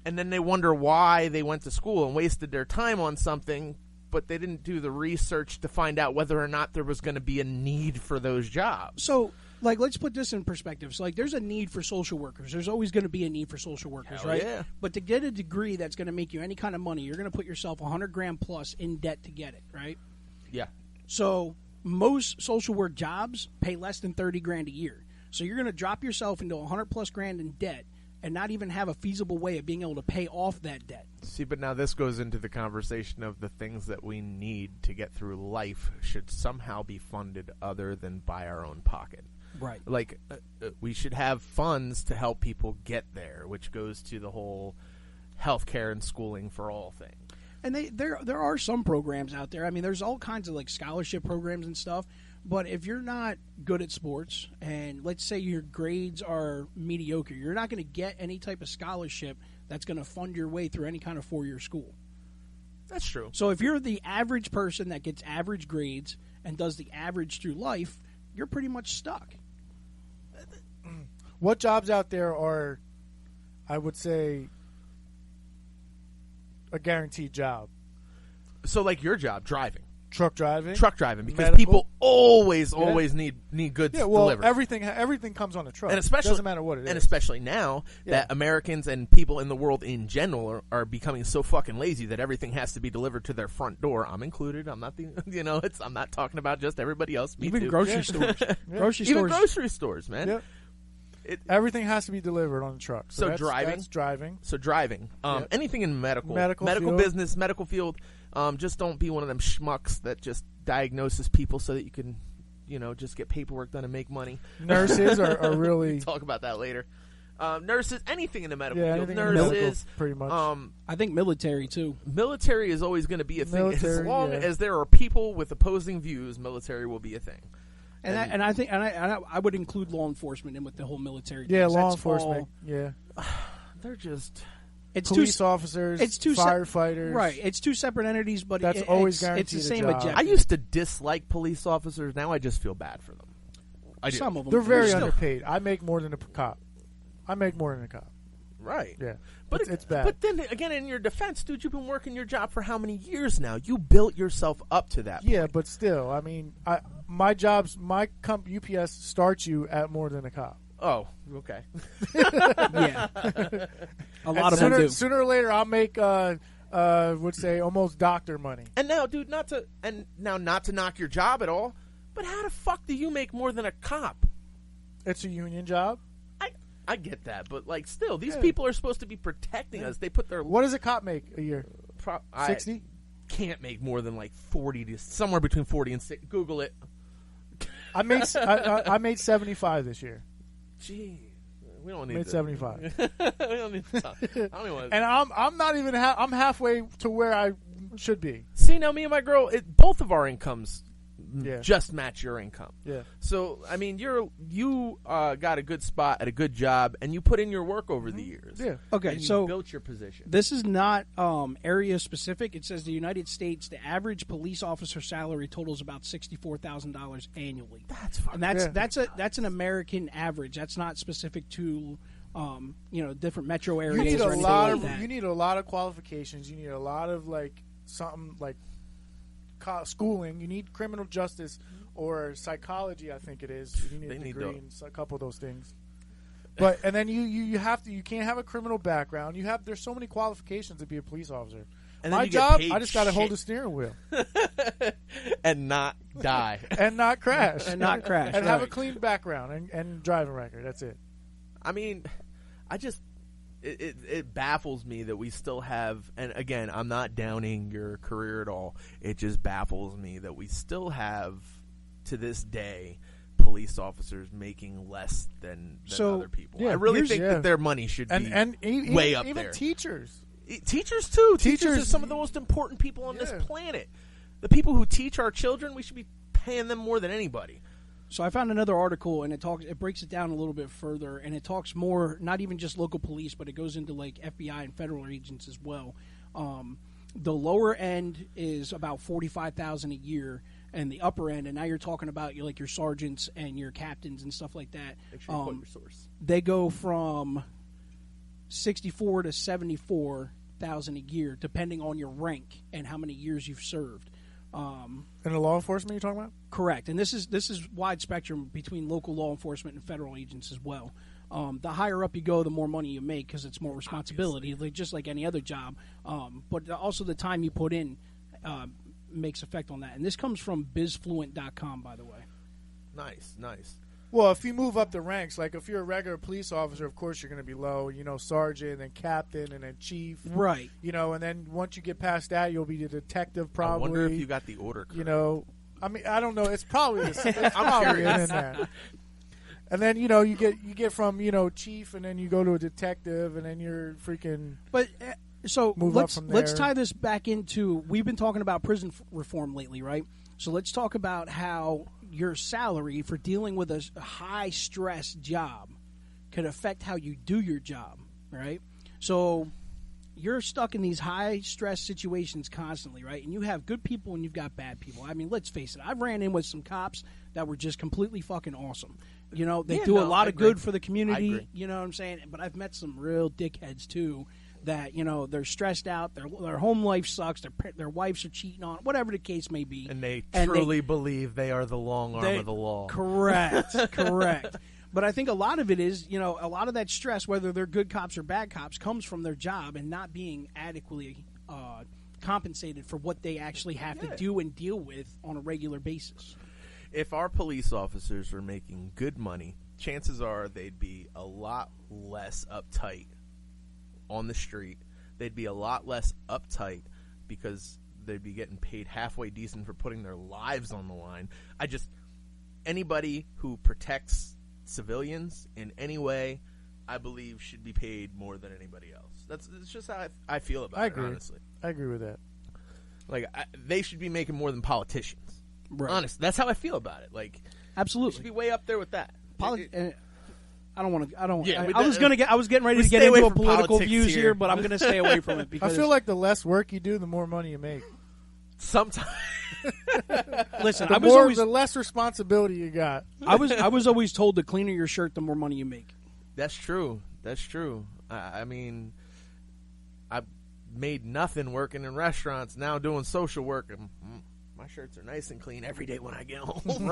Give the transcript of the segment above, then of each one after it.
and then they wonder why they went to school and wasted their time on something, but they didn't do the research to find out whether or not there was going to be a need for those jobs. So, like, let's put this in perspective. So, like, there's a need for social workers. There's always going to be a need for social workers, Hell right? yeah. But to get a degree that's going to make you any kind of money, you're going to put yourself $100,000 plus in debt to get it, right? Yeah. So, most social work jobs pay less than $30,000 a year. So, you're going to drop yourself into $100 plus grand in debt and not even have a feasible way of being able to pay off that debt. See, but now this goes into the conversation of the things that we need to get through life should somehow be funded other than by our own pocket. Right. Like, we should have funds to help people get there, which goes to the whole healthcare and schooling for all thing. And there are some programs out there. I mean, there's all kinds of like scholarship programs and stuff. But if you're not good at sports, and let's say your grades are mediocre, you're not going to get any type of scholarship that's going to fund your way through any kind of four-year school. That's true. So if you're the average person that gets average grades and does the average through life, you're pretty much stuck. What jobs out there are, I would say, a guaranteed job? So, like your job, driving. Truck driving, because medical. people always need goods delivered. Everything comes on a truck, and especially doesn't matter what it is. And especially now that Americans and people in the world in general are becoming so fucking lazy that everything has to be delivered to their front door. I'm included. I'm not I'm not talking about just everybody else. Me Even too. grocery stores, Even grocery stores, man. Yep. Everything has to be delivered on the truck. So that's driving. So driving. Anything in medical field. business, medical field. Just don't be one of them schmucks that just diagnoses people so that you can, just get paperwork done and make money. Nurses are really... We'll talk about that later. Nurses, anything in the medical field. Nurses, medical, pretty much. I think military, too. Military is always going to be a thing. Military, as long as there are people with opposing views, military will be a thing. And I think I would include law enforcement in with the whole military. Yeah, law enforcement. They're just... It's police officers, it's firefighters. Right. It's two separate entities, but that's always guaranteed. It's the same job. objective. I used to dislike police officers. Now I just feel bad for them. I do. Some of them. They're very underpaid. I make more than a cop. Right. Yeah. But it's bad. But then again, in your defense, dude, you've been working your job for how many years now? You built yourself up to that. Yeah, but still, I mean, my UPS starts you at more than a cop. Oh, okay. Yeah. A lot of them do. Sooner or later, I'll make, would say, almost doctor money. And now, dude, not to knock your job at all, but how the fuck do you make more than a cop? It's a union job. I get that, but like, still, these people are supposed to be protecting us. They put their What does a cop make a year? 60? Can't make more than like 40 to somewhere between 40 and 60. Google it. I made 75 this year. Gee, we don't need made 75. We don't need to talk. I don't even and I'm not even. I'm halfway to where I should be. See, now me and my girl, both of our incomes just match your income. Yeah. So I mean, you got a good spot at a good job, and you put in your work over the years. Yeah. Okay. And so you built your position. This is not area specific. It says the United States, the average police officer salary totals about $64,000 annually. That's fucking that's an American average. That's not specific to different metro areas. You need or a anything lot like of that. you need a lot of qualifications. You need a lot of something like schooling. You need criminal justice or psychology. I think it is. You need a degree in a couple of those things. But and then you have to. You can't have a criminal background. There's so many qualifications to be a police officer. And my job, I just got to hold the steering wheel and not die and not crash and have a clean background and driving record. That's it. I mean, it baffles me that we still have, and again, I'm not downing your career at all. It just baffles me that we still have, to this day, police officers making less than other people. Yeah, I really think that their money should be way up even there. Teachers too. Teachers are some of the most important people on this planet. The people who teach our children, we should be paying them more than anybody. So I found another article, and it breaks it down a little bit further, and it talks more, not even just local police, but it goes into like FBI and federal agents as well. The lower end is about $45,000 a year, and the upper end, and now you're talking about your sergeants and your captains and stuff like that. Make sure you quote your source. They go from $64,000 to $74,000 a year, depending on your rank and how many years you've served. In the law enforcement you're talking about? Correct, and this is wide spectrum between local law enforcement and federal agents as well. The higher up you go, the more money you make because it's more responsibility, just like any other job. But also the time you put in makes effect on that. And this comes from bizfluent.com, by the way. Nice. Well, if you move up the ranks, like if you're a regular police officer, of course you're going to be low, sergeant and captain and then chief. Right. And then once you get past that, you'll be the detective probably. I wonder if you got the order correct. I mean, I don't know. It's probably in that. And then, you get from, chief and then you go to a detective and then you're freaking. But so let's tie this back into, we've been talking about prison reform lately, right? So let's talk about how your salary for dealing with a high-stress job could affect how you do your job, right? So you're stuck in these high-stress situations constantly, right? And you have good people and you've got bad people. I mean, let's face it. I've ran in with some cops that were just completely fucking awesome. They do a lot of good for the community, you know what I'm saying? But I've met some real dickheads, too, that they're stressed out, their home life sucks, their wives are cheating on, whatever the case may be, and they truly believe they are the long arm of the law. Correct. But I think a lot of it is, a lot of that stress, whether they're good cops or bad cops, comes from their job and not being adequately compensated for what they actually have to do and deal with on a regular basis. If our police officers were making good money, chances are they'd be a lot less uptight on the street. They'd be a lot less uptight because they'd be getting paid halfway decent for putting their lives on the line. Anybody who protects civilians in any way, I believe, should be paid more than anybody else. It's just how I feel about it, honestly. I agree with that. They should be making more than politicians. Right. Honestly, that's how I feel about it. Absolutely. Should be way up there with that. I don't want to. I don't. Yeah, I was getting ready to get into a political views here, but I'm going to stay away from it because I feel like the less work you do, the more money you make. Sometimes. Listen, the less responsibility you got. I was always told the cleaner your shirt, the more money you make. That's true. I mean, I made nothing working in restaurants. Now doing social work. My shirts are nice and clean every day when I get home.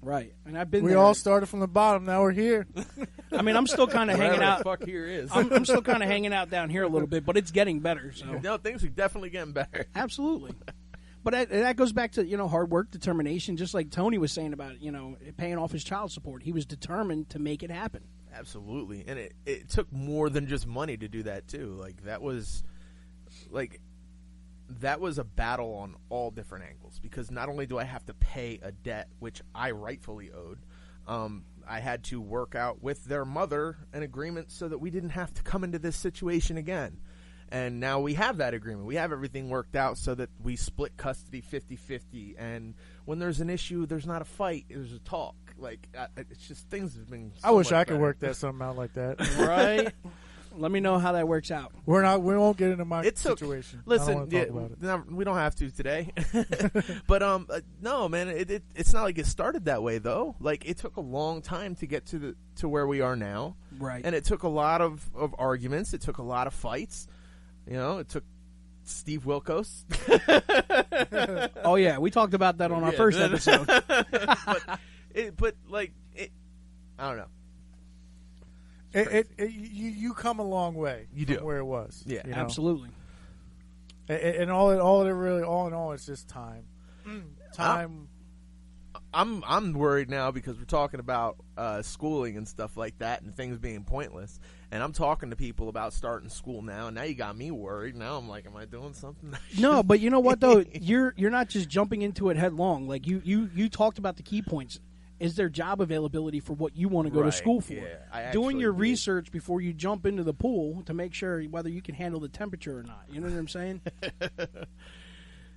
Right. And I've been. We all started from the bottom. Now we're here. I mean, I'm still kind of hanging out. Fuck here is. I'm still kind of hanging out down here a little bit, but it's getting better. So no, things are definitely getting better. Absolutely. But that goes back to hard work, determination, just like Tony was saying about paying off his child support. He was determined to make it happen. Absolutely, and it took more than just money to do that too. That was a battle on all different angles, because not only do I have to pay a debt which I rightfully owed, I had to work out with their mother an agreement so that we didn't have to come into this situation again. And now we have that agreement. We have everything worked out so that we split custody 50-50. And when there's an issue, there's not a fight. There's a talk. It's just things have been so I wish I could better. work something out like that. Right? Let me know how that works out. We won't get into my situation. Listen, we don't have to today. But no, man, it's not like it started that way though. It took a long time to get to where we are now. Right. And it took a lot of arguments. It took a lot of fights. It took Steve Wilkos. Oh yeah, we talked about that on our first episode. but I don't know. You come a long way. You from do. Where it was. Yeah, absolutely. And all in all, it's just time. Time. I'm worried now because we're talking about schooling and stuff like that, and things being pointless. And I'm talking to people about starting school now, and now you got me worried. Now I'm like, am I doing something? No, but you know what though? You're not just jumping into it headlong. You talked about the key points. Is there job availability for what you want to go to school for? Yeah, doing your research before you jump into the pool to make sure whether you can handle the temperature or not. You know what I'm saying?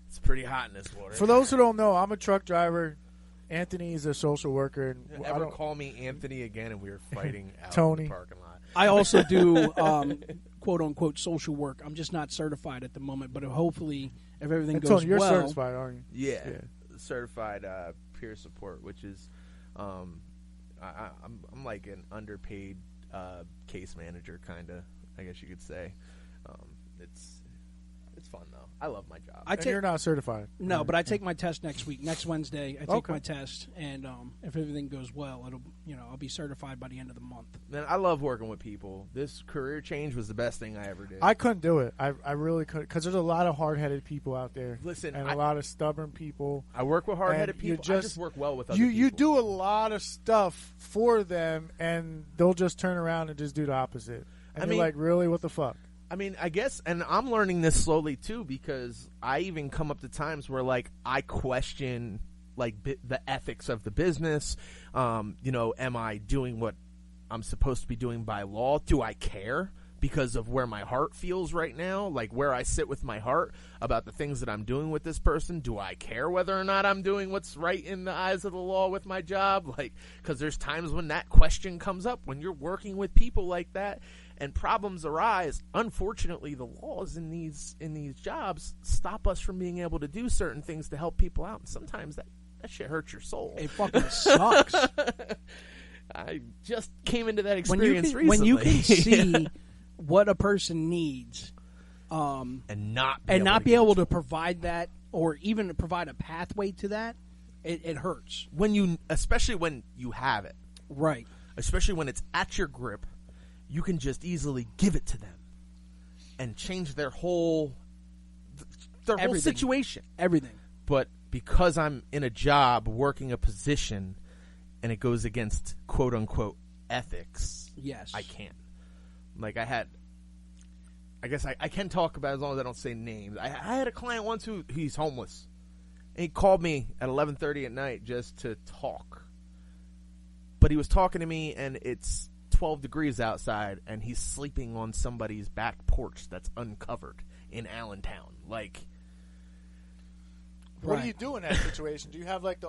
It's pretty hot in this water. For those who don't know, I'm a truck driver. Anthony's a social worker. And Never call me Anthony again, and we were fighting out Tony. in the parking lot. I also do quote-unquote social work. I'm just not certified at the moment, but hopefully if everything goes Tony, you're well. certified, aren't you? Yeah. Certified peer support, which is I'm like an underpaid case manager, kind of, I guess you could say. It's fun though. I love my job. And you're not certified. No, but I take my test next week. Next Wednesday, I take my test, and if everything goes well, I'll be certified by the end of the month. Man, I love working with people. This career change was the best thing I ever did. I couldn't do it. I really couldn't, because there's a lot of hard-headed people out there. Listen, and a lot of stubborn people. I work with hard-headed people. I just work well with other people. You do a lot of stuff for them, and they'll just turn around and just do the opposite. And you're like, really? What the fuck? I mean, I guess, and I'm learning this slowly too, because I even come up to times where, like, I question, like, the ethics of the business. Am I doing what I'm supposed to be doing by law? Do I care because of where my heart feels right now? Like, where I sit with my heart about the things that I'm doing with this person? Do I care whether or not I'm doing what's right in the eyes of the law with my job? Like, because there's times when that question comes up when you're working with people like that. And problems arise. Unfortunately, the laws in these jobs stop us from being able to do certain things to help people out. And sometimes that shit hurts your soul. It fucking sucks. I just came into that experience recently. When you can see what a person needs, and not be able to provide that, or even to provide a pathway to that, it hurts. Especially when you have it, right? Especially when it's at your grip. You can just easily give it to them and change their whole situation. Everything. But because I'm in a job working a position and it goes against quote unquote ethics, yes, I can't. Like I guess I can talk about it as long as I don't say names. I had a client once he's homeless. And he called me at 11:30 at night just to talk. But he was talking to me, and it's 12 degrees outside, and he's sleeping on somebody's back porch that's uncovered in Allentown. Like, what do you do in that situation? Do you have like the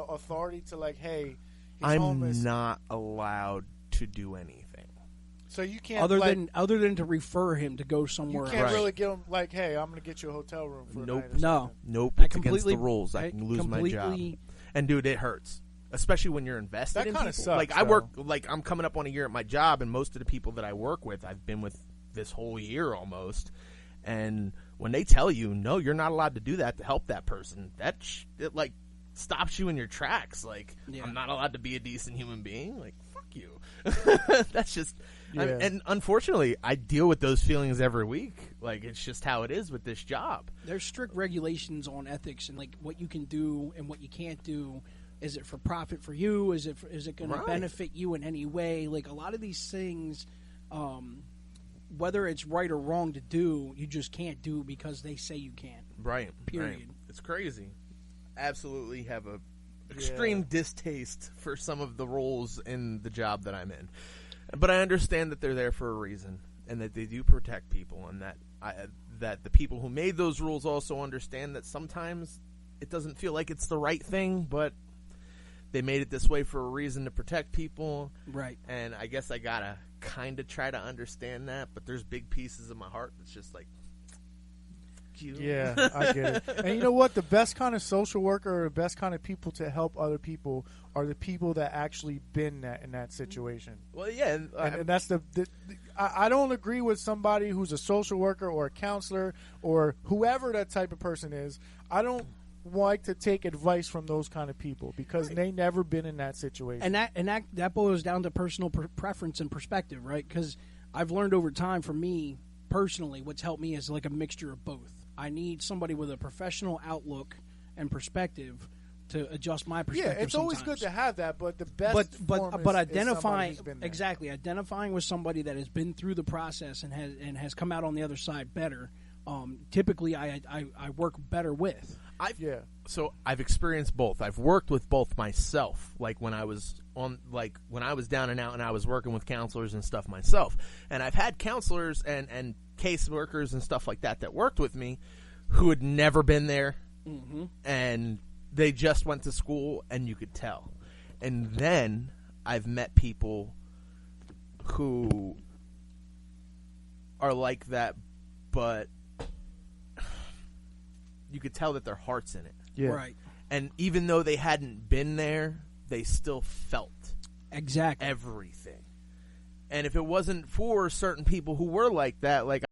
authority to, like, hey, he's I'm homeless? not allowed to do anything. So you can't other than to refer him to go somewhere. You can't else. really get him like, hey, I'm going to get you a hotel room for a night or no, nope. It's against the rules. I can lose my job. And dude, it hurts. Especially when you're invested in people. Sucks, like I work, like I'm coming up on a year at my job, and most of the people that I work with, I've been with this whole year almost. And when they tell you, no, you're not allowed to do that to help that person, it like stops you in your tracks. Like, I'm not allowed to be a decent human being. Like, fuck you. That's just. Yeah. And unfortunately, I deal with those feelings every week. Like, it's just how it is with this job. There's strict regulations on ethics and like what you can do and what you can't do. Is it for profit for you? Is it going to benefit you in any way? Like, a lot of these things, whether it's right or wrong to do, you just can't do because they say you can't. Right. Period. Right. It's crazy. Absolutely have a extreme distaste for some of the roles in the job that I'm in. But I understand that they're there for a reason, and that they do protect people, and that the people who made those rules also understand that sometimes it doesn't feel like it's the right thing, but they made it this way for a reason to protect people. Right. And I guess I gotta kind of try to understand that, but there's big pieces of my heart that's just like, you. Yeah, I get it. And you know what? The best kind of social worker or the best kind of people to help other people are the people that actually been in that situation. Well, yeah. And that's I don't agree with somebody who's a social worker or a counselor or whoever that type of person is. I don't like to take advice from those kind of people because they never been in that situation. And that boils down to personal preference and perspective, right? Because I've learned over time, for me personally, what's helped me is like a mixture of both. I need somebody with a professional outlook and perspective to adjust my perspective. Yeah, it's always good to have that, but the best but identifying identifying with somebody that has been through the process and has come out on the other side better. Typically, I work better with. So I've experienced both. I've worked with both myself. Like when I was down and out, and I was working with counselors and stuff myself. And I've had counselors and case workers and stuff like that worked with me, who had never been there, and they just went to school, and you could tell. And then I've met people who are like that, but you could tell that their heart's in it. Yeah. Right. And even though they hadn't been there, they still felt exactly everything. And if it wasn't for certain people who were like that, like